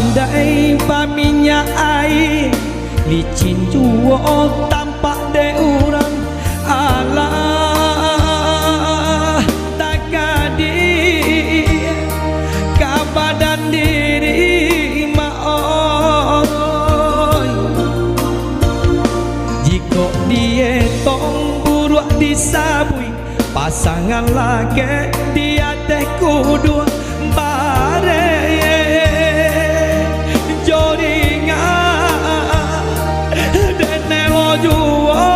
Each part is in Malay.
pandai paminya air licin juo tampak de urang alah tak kadi kabadan diri maoy jika dia tong buruk disabui pasangan laki dia teh kudu bare joringan denelo juo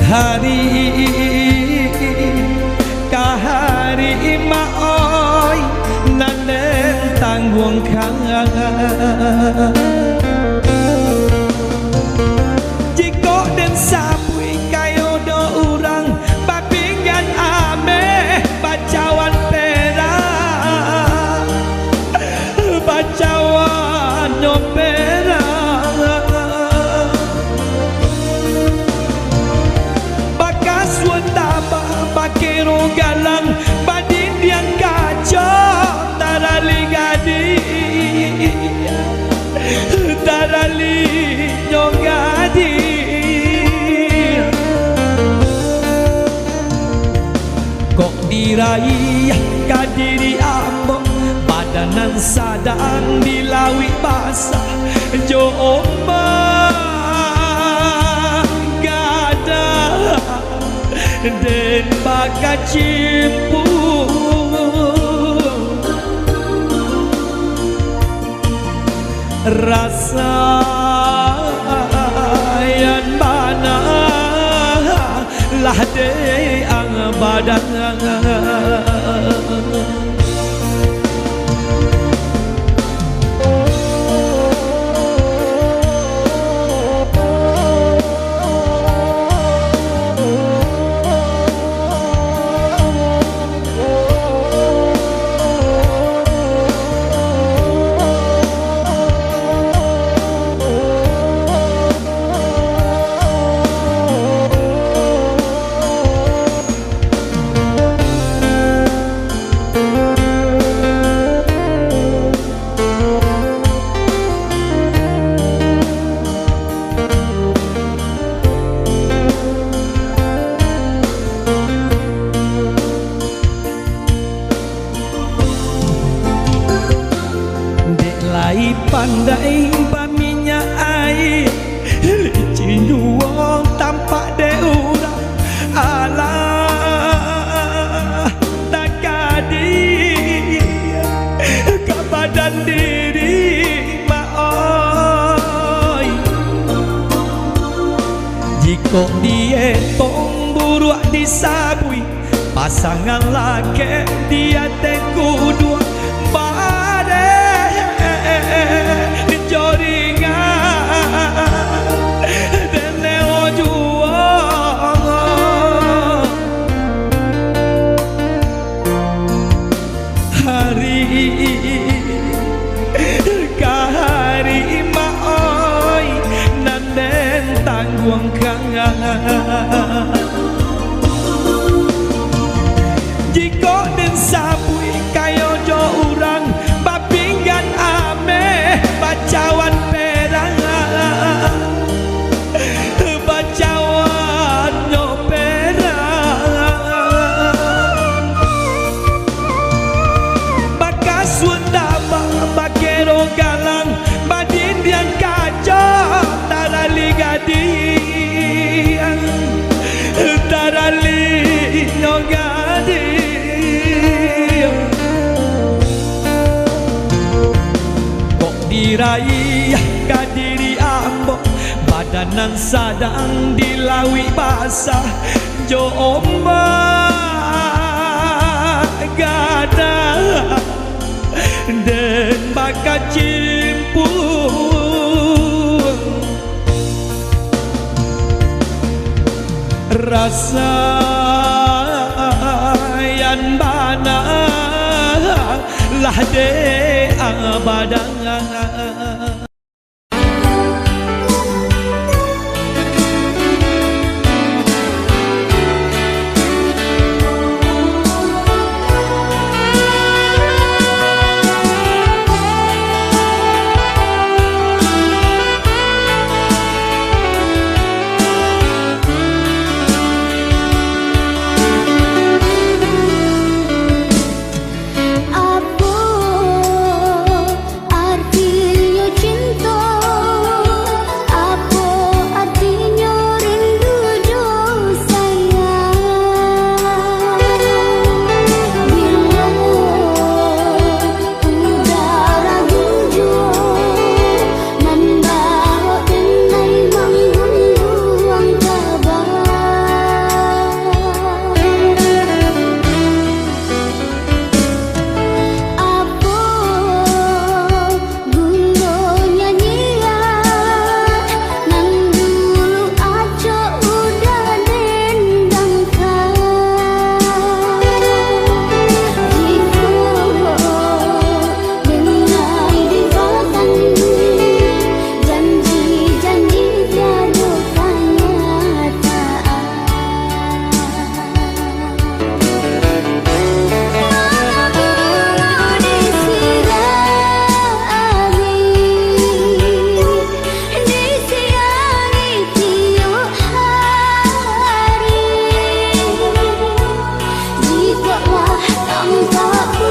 hari kahari maoy nanen tanggung kang jiko den sabui kayo do urang babinggan ame bacawan perak bacawan no perak bakas wetaba bakero galang badindian kaco tarali gadi tarali nyogadi kok diraih kadiri ambo badanan sadang dilawi basah jo ombak gada den baka cimpu rasa yan bana lah de ang badan pandai paminya air licin juo tampak de urang alah tak kadi ke badan diri maoy jika dia tong buruk disabui pasangan laki dia teh kudu joringan denelo juo hari kahari maoy nanden tanggung kang jiko den sabui kayo jo urang babinggan ame bacawan perang bacawan no perang bakas wendaba bakero galang badindian kaco tarali gadi tarali no gadi diraih kadiri ambo badanan sadang dilawi basah jo ombak gada den baka cimpu rasa yan bana lah de abadan tak